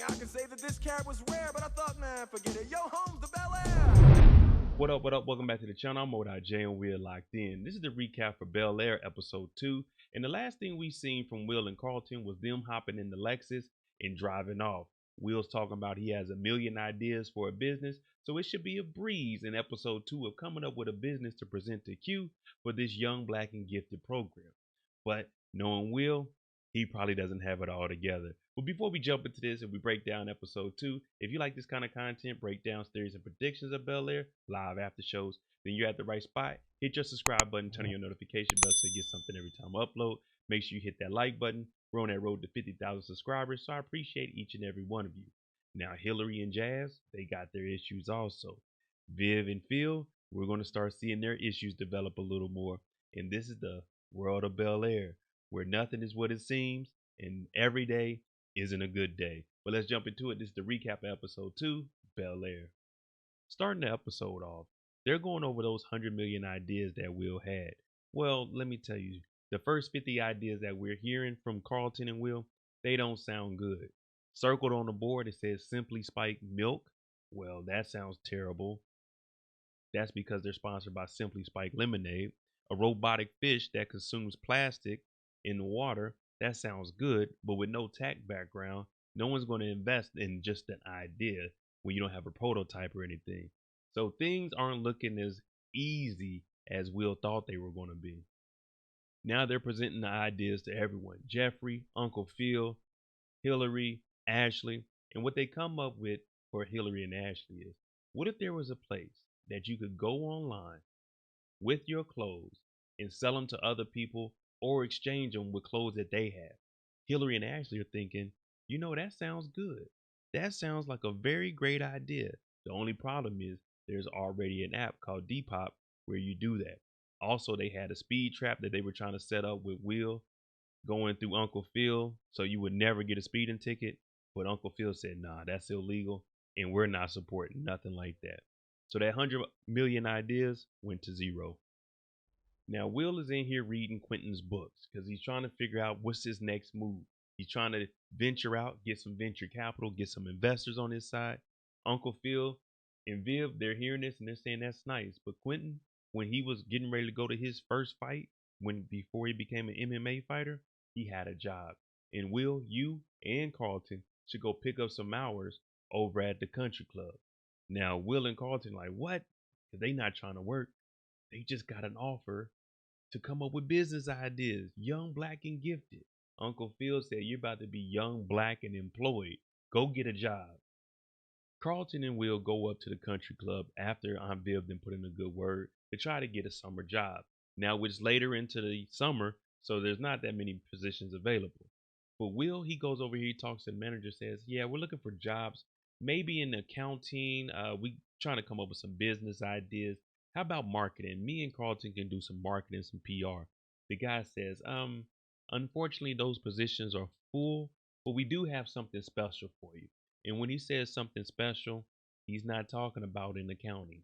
I can say that this carrot was rare, but I thought, man, forget it. Yo, home's the Bel-Air. What up, what up? Welcome back to the channel. I'm Mo.J and we're locked in. This is the recap for Bel-Air episode 2. And the last thing we seen from Will and Carlton was them hopping in the Lexus and driving off. Will's talking about he has a million ideas for a business, so it should be a breeze in episode 2 of coming up with a business to present to Q for this young, black, and gifted program. But knowing Will, he probably doesn't have it all together. But before we jump into this and we break down episode 2, if you like this kind of content, breakdowns, theories, and predictions of Bel-Air, live after shows, then you're at the right spot. Hit your subscribe button, turn on your notification bell so you get something every time I upload. Make sure you hit that like button. We're on that road to 50,000 subscribers, so I appreciate each and every one of you. Now, Hillary and Jazz, they got their issues also. Viv and Phil, we're going to start seeing their issues develop a little more. And this is the world of Bel-Air, where nothing is what it seems and every day isn't a good day. But let's jump into it. This is the recap of episode 2, Bel-Air. Starting the episode off, they're going over those 100 million ideas that Will had. Well, let me tell you, the first 50 ideas that we're hearing from Carlton and Will, they don't sound good. Circled on the board, it says Simply Spiked Milk. Well, that sounds terrible. That's because they're sponsored by Simply Spiked Lemonade. A robotic fish that consumes plastic in the water. That sounds good, but with no tech background, no one's going to invest in just an idea when you don't have a prototype or anything. So things aren't looking as easy as Will thought they were going to be. Now they're presenting the ideas to everyone. Jeffrey, Uncle Phil, Hillary, Ashley. And what they come up with for Hillary and Ashley is, what if there was a place that you could go online with your clothes and sell them to other people or exchange them with clothes that they have? Hillary and Ashley are thinking, that sounds good. That sounds like a very great idea. The only problem is there's already an app called Depop where you do that. Also, they had a speed trap that they were trying to set up with Will going through Uncle Phil so you would never get a speeding ticket. But Uncle Phil said, nah, that's illegal and we're not supporting nothing like that. So that 100 million ideas went to zero. Now, Will is in here reading Quentin's books because he's trying to figure out what's his next move. He's trying to venture out, get some venture capital, get some investors on his side. Uncle Phil and Viv, they're hearing this and they're saying that's nice. But Quentin, when he was getting ready to go to his first fight, before he became an MMA fighter, he had a job. And Will, you and Carlton should go pick up some hours over at the country club. Now, Will and Carlton like, what? Because they not trying to work. They just got an offer to come up with business ideas, young, black, and gifted. Uncle Phil said, you're about to be young, black, and employed. Go get a job. Carlton and Will go up to the country club after Aunt Viv then put in a good word to try to get a summer job. Now it's later into the summer, so there's not that many positions available. But Will, he goes over here, he talks to the manager, says, yeah, we're looking for jobs, maybe in accounting. We trying to come up with some business ideas. How about marketing? Me and Carlton can do some marketing, some PR. The guy says, unfortunately, those positions are full, but we do have something special for you. And when he says something special, he's not talking about in accounting.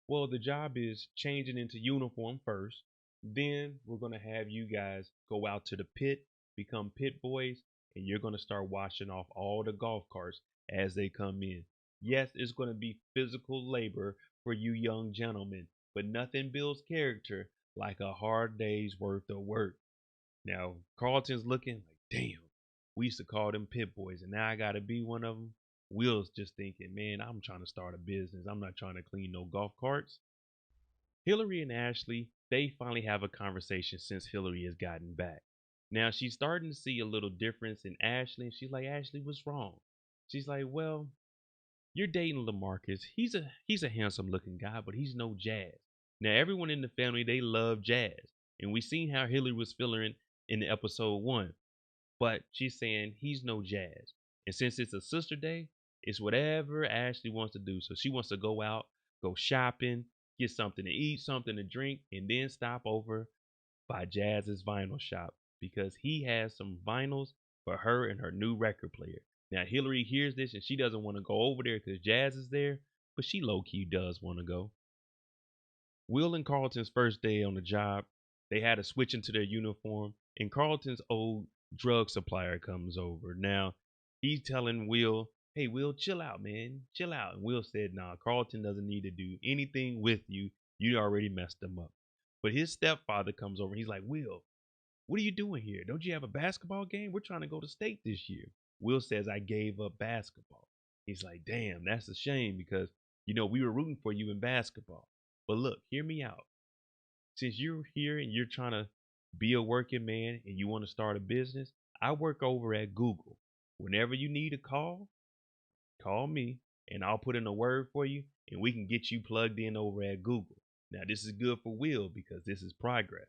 Well, the job is changing into uniform first. Then we're going to have you guys go out to the pit, become pit boys, and you're going to start washing off all the golf carts as they come in. Yes, it's going to be physical labor for you young gentlemen, but nothing builds character like a hard day's worth of work. Now, Carlton's looking like, damn, we used to call them pit boys, and now I got to be one of them. Will's just thinking, man, I'm trying to start a business. I'm not trying to clean no golf carts. Hillary and Ashley, they finally have a conversation since Hillary has gotten back. Now she's starting to see a little difference in Ashley, and she's like, Ashley, what's wrong? She's like, well, you're dating LaMarcus. He's a handsome looking guy, but he's no Jazz. Now everyone in the family, they love Jazz. And we seen how Hillary was feeling in the episode 1. But she's saying he's no Jazz. And since it's a sister day, it's whatever Ashley wants to do. So she wants to go out, go shopping, get something to eat, something to drink, and then stop over by Jazz's vinyl shop because he has some vinyls for her and her new record player. Now Hillary hears this and she doesn't want to go over there because Jazz is there, but she low-key does want to go. Will and Carlton's first day on the job, they had to switch into their uniform, and Carlton's old drug supplier comes over. Now, He's telling Will, hey, Will, chill out, man. Chill out. And Will said, nah, Carlton doesn't need to do anything with you. You already messed him up. But his stepfather comes over. He's like, Will, what are you doing here? Don't you have a basketball game? We're trying to go to state this year. Will says, I gave up basketball. He's like, damn, that's a shame because, we were rooting for you in basketball. But look, hear me out. Since you're here and you're trying to be a working man and you want to start a business, I work over at Google. Whenever you need a call me and I'll put in a word for you and we can get you plugged in over at Google. Now, this is good for Will because this is progress.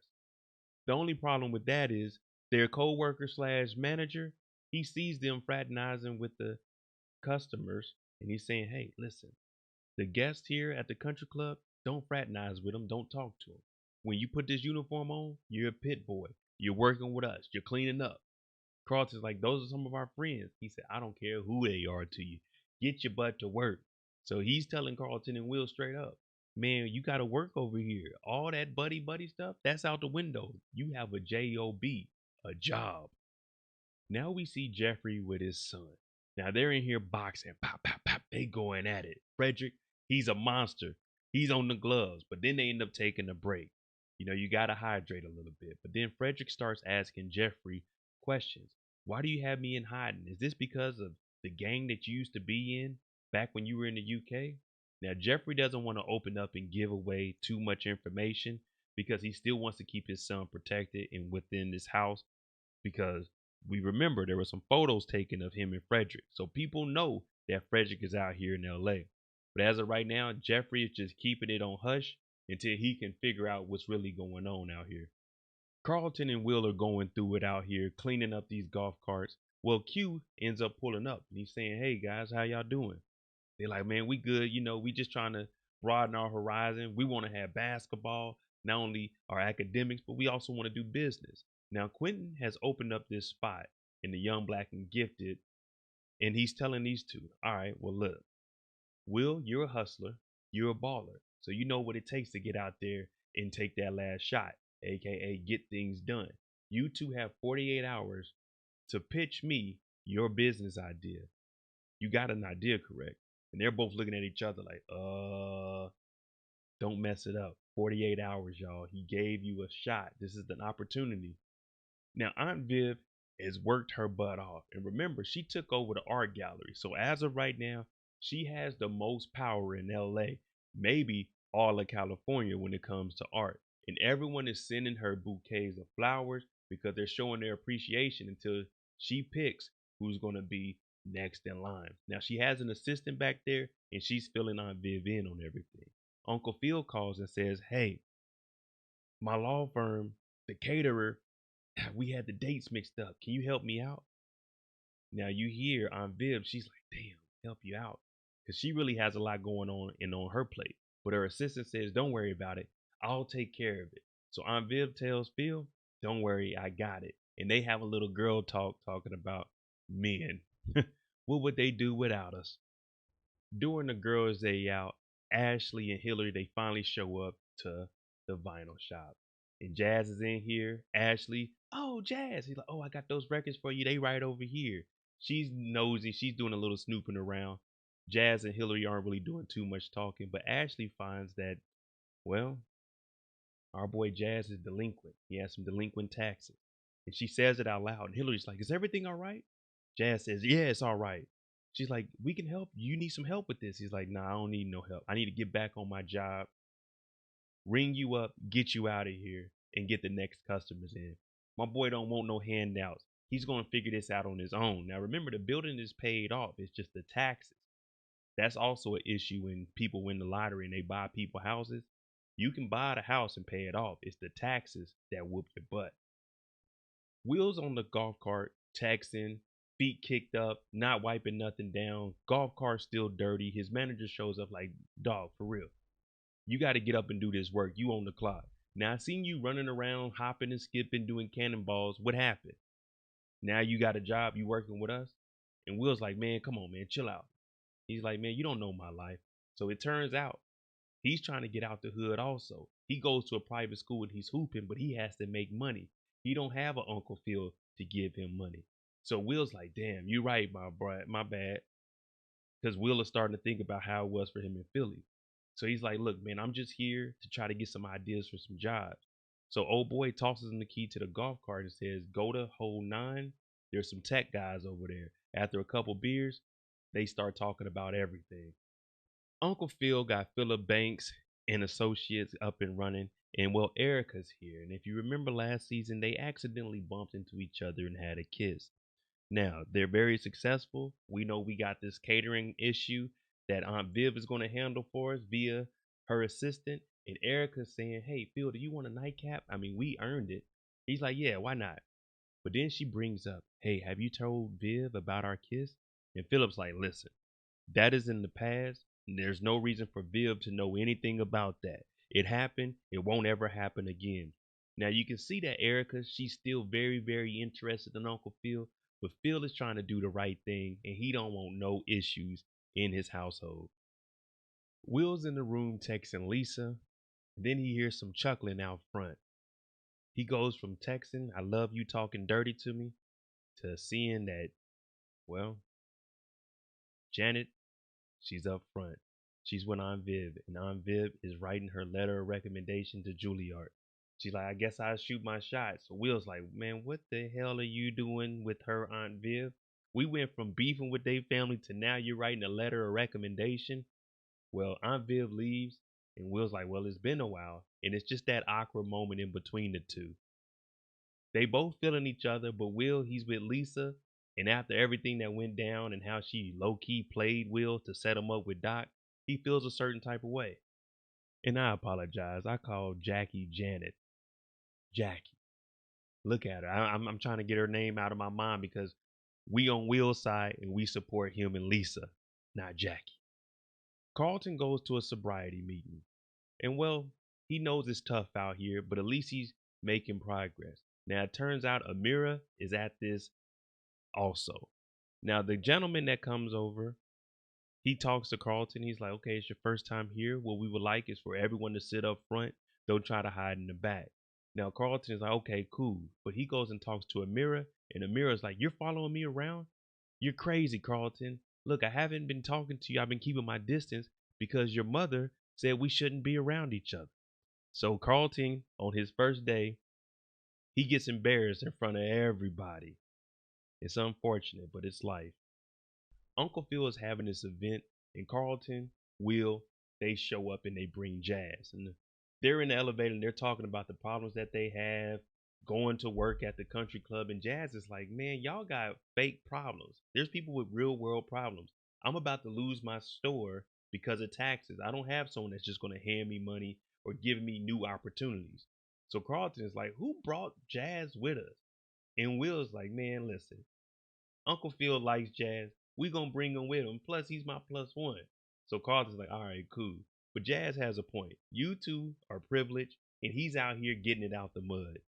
The only problem with that is their coworker slash manager, he sees them fraternizing with the customers and he's saying, hey, listen, the guests here at the country club, don't fraternize with them, don't talk to them. When you put this uniform on, you're a pit boy. You're working with us. You're cleaning up. Carlton's like, those are some of our friends. He said, I don't care who they are to you. Get your butt to work. So he's telling Carlton and Will straight up, man, you got to work over here. All that buddy stuff, that's out the window. You have a job, a job. Now we see Jeffrey with his son. Now they're in here boxing. Pop, pop, pop. They going at it. Frederick, he's a monster. He's on the gloves, but then they end up taking a break. You got to hydrate a little bit. But then Frederick starts asking Jeffrey questions. Why do you have me in hiding? Is this because of the gang that you used to be in back when you were in the UK? Now, Jeffrey doesn't want to open up and give away too much information because he still wants to keep his son protected and within this house because we remember there were some photos taken of him and Frederick. So people know that Frederick is out here in LA. But as of right now, Jeffrey is just keeping it on hush until he can figure out what's really going on out here. Carlton and Will are going through it out here, cleaning up these golf carts. Well, Q ends up pulling up and he's saying, hey guys, how y'all doing? They're like, man, we good. We just trying to broaden our horizon. We want to have basketball, not only our academics, but we also want to do business. Now, Quentin has opened up this spot in the Young Black and Gifted, and he's telling these two, all right, well, look, Will, you're a hustler, you're a baller. So you know what it takes to get out there and take that last shot, aka get things done. You two have 48 hours to pitch me your business idea. You got an idea, correct? And they're both looking at each other like, don't mess it up. 48 hours, y'all. He gave you a shot. This is an opportunity. Now, Aunt Viv has worked her butt off. And remember, she took over the art gallery. So as of right now, she has the most power in LA, maybe all of California when it comes to art. And everyone is sending her bouquets of flowers because they're showing their appreciation until she picks who's going to be next in line. Now, she has an assistant back there and she's filling Aunt Viv in on everything. Uncle Phil calls and says, hey, my law firm, the caterer, we had the dates mixed up. Can you help me out? Now you hear Aunt Viv, she's like, damn, help you out. Because she really has a lot going on and on her plate. But her assistant says, don't worry about it. I'll take care of it. So Aunt Viv tells Phil, don't worry, I got it. And they have a little girl talk talking about men. What would they do without us? During the girls' day out, Ashley and Hillary, they finally show up to the vinyl shop. And Jazz is in here. Ashley, oh, Jazz. He's like, oh, I got those records for you. They right over here. She's nosy. She's doing a little snooping around. Jazz and Hillary aren't really doing too much talking, but Ashley finds that, well, our boy Jazz is delinquent. He has some delinquent taxes. And she says it out loud. And Hillary's like, is everything all right? Jazz says, yeah, it's all right. She's like, we can help. You need some help with this. He's like, nah, I don't need no help. I need to get back on my job, ring you up, get you out of here, and get the next customers in. My boy don't want no handouts. He's going to figure this out on his own. Now, remember, the building is paid off. It's just the taxes. That's also an issue when people win the lottery and they buy people houses. You can buy the house and pay it off. It's the taxes that whoop your butt. Wheels on the golf cart, texting, feet kicked up, not wiping nothing down. Golf cart still dirty. His manager shows up like, dog, for real. You got to get up and do this work. You on the clock. Now, I seen you running around, hopping and skipping, doing cannonballs. What happened? Now you got a job. You working with us? And Will's like, man, come on, man, chill out. He's like, man, you don't know my life. So it turns out he's trying to get out the hood also. He goes to a private school and he's hooping, but he has to make money. He don't have an Uncle Phil to give him money. So Will's like, damn, you right, my bad. Because Will is starting to think about how it was for him in Philly. So he's like, look, man, I'm just here to try to get some ideas for some jobs. So old boy tosses him the key to the golf cart and says, go to hole 9. There's some tech guys over there. After a couple beers, they start talking about everything. Uncle Phil got Philip Banks and associates up and running, and well, Erica's here. And if you remember last season, they accidentally bumped into each other and had a kiss. Now, they're very successful. We know we got this catering issue that Aunt Viv is going to handle for us via her assistant. And Erica's saying, hey, Phil, do you want a nightcap? I mean, we earned it. He's like, yeah, why not? But then she brings up, hey, have you told Viv about our kiss? And Philip's like, listen, that is in the past. And there's no reason for Viv to know anything about that. It happened. It won't ever happen again. Now you can see that Erica, she's still very, very interested in Uncle Phil, but Phil is trying to do the right thing and he don't want no issues in his household. Will's in the room texting Lisa, and then he hears some chuckling out front. He goes from texting, I love you talking dirty to me, to seeing that, well, Janet, she's up front. She's with Aunt Viv, and Aunt Viv is writing her letter of recommendation to Juilliard. She's like, I guess I'll shoot my shot. So Will's like, man, what the hell are you doing with her Aunt Viv? We went from beefing with their family to now you're writing a letter of recommendation. Well, Aunt Viv leaves, and Will's like, well, it's been a while. And it's just that awkward moment in between the two. They both feeling each other, but Will, he's with Lisa. And after everything that went down and how she low key played Will to set him up with Doc, he feels a certain type of way. And I apologize. I called Jackie Janet. Jackie. Look at her. I'm trying to get her name out of my mind because we on Will's side and we support him and Lisa, not Jackie. Carlton goes to a sobriety meeting. And well, he knows it's tough out here, but at least he's making progress. Now it turns out Amira is at this also. Now the gentleman that comes over, he talks to Carlton. He's like, okay, it's your first time here. What we would like is for everyone to sit up front. Don't try to hide in the back. Now Carlton is like, okay, cool. But he goes and talks to Amira, and Amira's like, you're following me around? You're crazy, Carlton. Look, I haven't been talking to you. I've been keeping my distance because your mother said we shouldn't be around each other. So Carlton, on his first day, he gets embarrassed in front of everybody. It's unfortunate, but it's life. Uncle Phil is having this event, and Carlton, Will, they show up and they bring Jazz. And they're in the elevator and they're talking about the problems that they have going to work at the country club. And Jazz is like, man, y'all got fake problems. There's people with real world problems. I'm about to lose my store because of taxes. I don't have someone that's just going to hand me money or give me new opportunities. So Carlton is like, who brought Jazz with us? And Will's like, man, listen, Uncle Phil likes Jazz. We gonna bring him with him. Plus, he's my plus one. So Carlton's like, all right, cool. But Jazz has a point. You two are privileged, and he's out here getting it out the mud.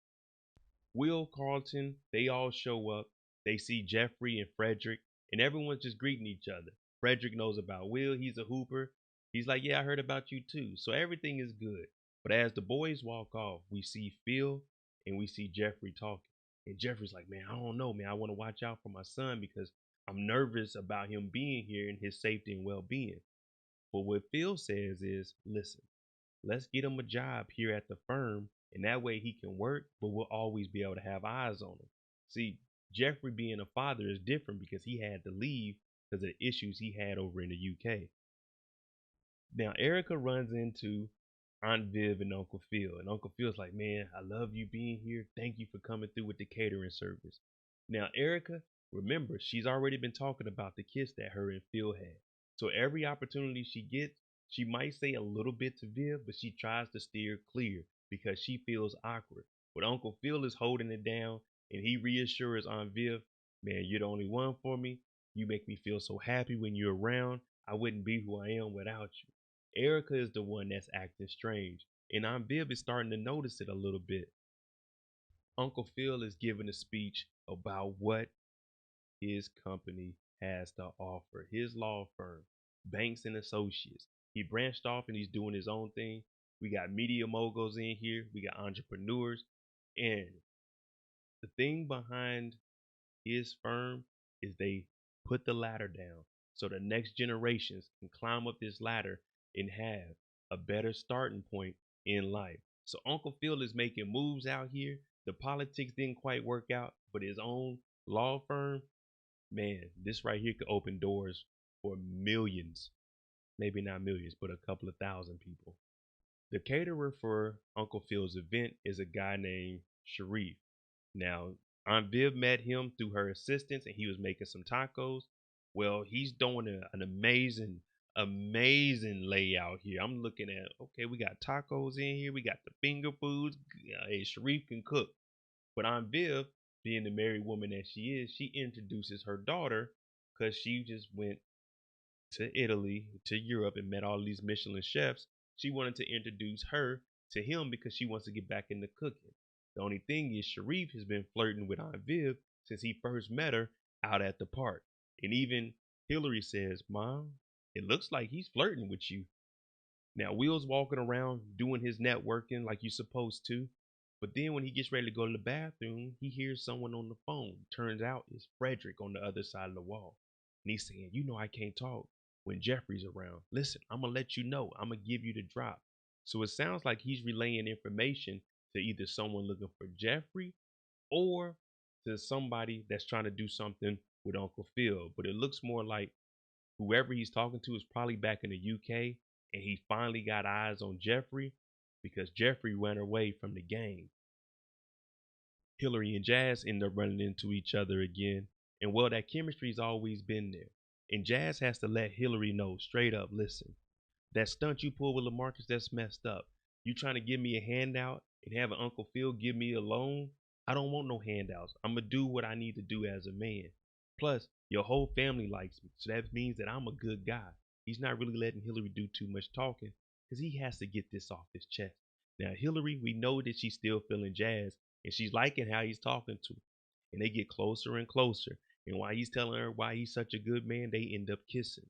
Will, Carlton, they all show up. They see Jeffrey and Frederick, and everyone's just greeting each other. Frederick knows about Will. He's a hooper. He's like, yeah, I heard about you too. So everything is good. But as the boys walk off, we see Phil and we see Jeffrey talking. And Jeffrey's like, man, I don't know, man. I want to watch out for my son because I'm nervous about him being here and his safety and well being. But what Phil says is, listen, let's get him a job here at the firm, and that way he can work, but we'll always be able to have eyes on him. See, Jeffrey being a father is different because he had to leave because of the issues he had over in the UK. Now, Erica runs into Aunt Viv and Uncle Phil. And Uncle Phil's like, man, I love you being here. Thank you for coming through with the catering service. Now, Erica, remember, she's already been talking about the kiss that her and Phil had. So every opportunity she gets, she might say a little bit to Viv, but she tries to steer clear because she feels awkward. But Uncle Phil is holding it down and he reassures Aunt Viv, man, you're the only one for me. You make me feel so happy when you're around. I wouldn't be who I am without you. Erica is the one that's acting strange, and Aunt Viv is starting to notice it a little bit. Uncle Phil is giving a speech about what his company has to offer, his law firm, Banks and Associates. He branched off and he's doing his own thing. We got media moguls in here, we got entrepreneurs, and the thing behind his firm is they put the ladder down so the next generations can climb up this ladder and have a better starting point in life. So Uncle Phil is making moves out here. The politics didn't quite work out, but his own law firm, man, this right here could open doors for millions. Maybe not millions, but a couple of thousand people. The caterer for Uncle Phil's event is a guy named Sharif. Now, Aunt Viv met him through her assistants and he was making some tacos. Well, he's doing an amazing layout here. I'm looking at, okay, we got tacos in here. We got the finger foods. Hey, Sharif can cook. But Aunt Viv, being the married woman that she is, she introduces her daughter because she just went to Italy, to Europe, and met all these Michelin chefs. She wanted to introduce her to him because she wants to get back into cooking. The only thing is, Sharif has been flirting with Aunt Viv since he first met her out at the park. And even Hillary says, Mom, it looks like he's flirting with you. Now, Will's walking around doing his networking like you're supposed to. But then when he gets ready to go to the bathroom, he hears someone on the phone. Turns out it's Frederick on the other side of the wall. And he's saying, you know, I can't talk when Jeffrey's around. Listen, I'm going to let you know. I'm going to give you the drop. So it sounds like he's relaying information to either someone looking for Jeffrey or to somebody that's trying to do something with Uncle Phil. But it looks more like whoever he's talking to is probably back in the UK and he finally got eyes on Jeffrey because Jeffrey ran away from the game. Hillary and Jazz end up running into each other again. And well, that chemistry's always been there. And Jazz has to let Hillary know straight up, listen, that stunt you pulled with LaMarcus, that's messed up. You trying to give me a handout and have an Uncle Phil give me a loan? I don't want no handouts. I'm going to do what I need to do as a man. Plus, your whole family likes me. So that means that I'm a good guy. He's not really letting Hillary do too much talking because he has to get this off his chest. Now, Hillary, we know that she's still feeling Jazz and she's liking how he's talking to her. And they get closer and closer. And while he's telling her why he's such a good man, they end up kissing.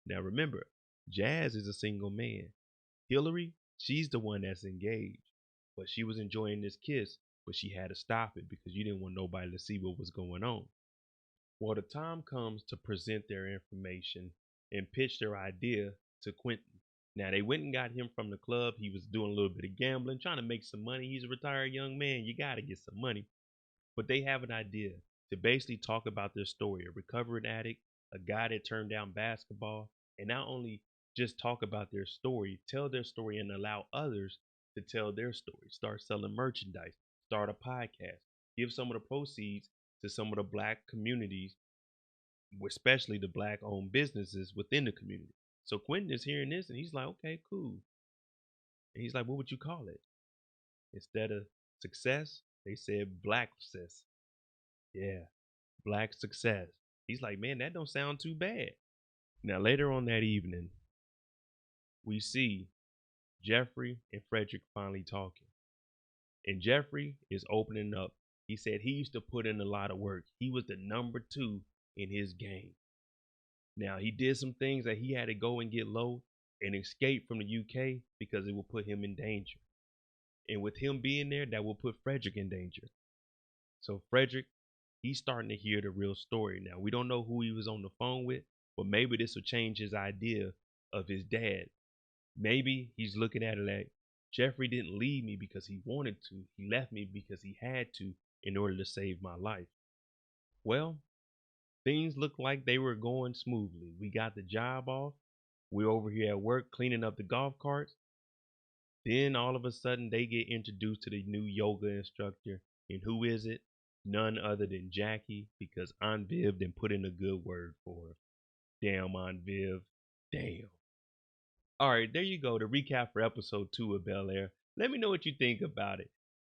Now, remember, Jazz is a single man. Hillary, she's the one that's engaged. But she was enjoying this kiss, but she had to stop it because you didn't want nobody to see what was going on. Well, the time comes to present their information and pitch their idea to Quentin. Now, they went and got him from the club. He was doing a little bit of gambling, trying to make some money. He's a retired young man. You got to get some money. But they have an idea to basically talk about their story, a recovering addict, a guy that turned down basketball, and not only just talk about their story, tell their story and allow others to tell their story. Start selling merchandise, start a podcast, give some of the proceeds to some of the black communities, especially the black owned businesses within the community. So Quentin is hearing this and he's like, okay, cool. And he's like, what would you call it? Instead of success, they said black success. Yeah, black success. He's like, man, that don't sound too bad. Now, later on that evening, we see Jeffrey and Frederick finally talking. And Jeffrey is opening up. He said he used to put in a lot of work. He was the number 2 in his game. Now, he did some things that he had to go and get low and escape from the UK because it will put him in danger. And with him being there, that will put Frederick in danger. So Frederick, he's starting to hear the real story. Now, we don't know who he was on the phone with, but maybe this will change his idea of his dad. Maybe he's looking at it like Jeffrey didn't leave me because he wanted to. He left me because he had to in order to save my life. Well, things look like they were going smoothly. We got the job off. We're over here at work cleaning up the golf carts. Then all of a sudden they get introduced to the new yoga instructor. And who is it? None other than Jackie, because Aunt Viv didn't put in a good word for her. Damn, Aunt Viv. Damn. All right, there you go. The recap for episode 2 of Bel-Air. Let me know what you think about it.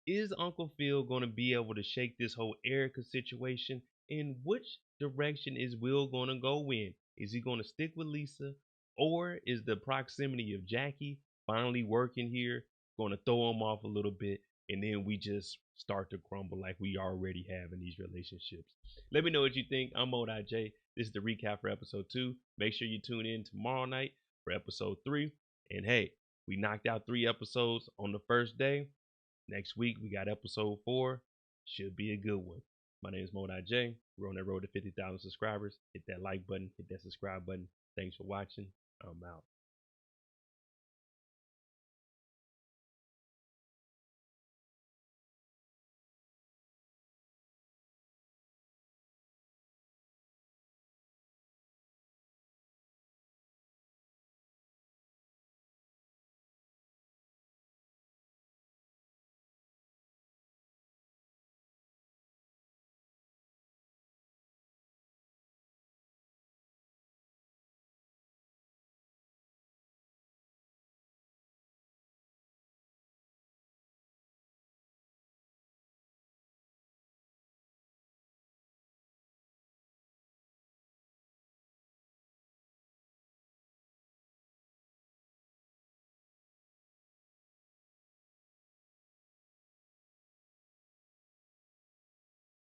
Is Uncle Phil going to be able to shake this whole Erica situation? And which direction is Will going to go in? Is he going to stick with Lisa? Or is the proximity of Jackie finally working here going to throw him off a little bit? And then we just start to crumble like we already have in these relationships. Let me know what you think. I'm Mo.J. This is the recap for episode 2. Make sure you tune in tomorrow night for episode 3. And hey, we knocked out 3 episodes on the first day. Next week, we got episode 4. Should be a good one. My name is Mo.J. We're on that road to 50,000 subscribers. Hit that like button, hit that subscribe button. Thanks for watching. I'm out.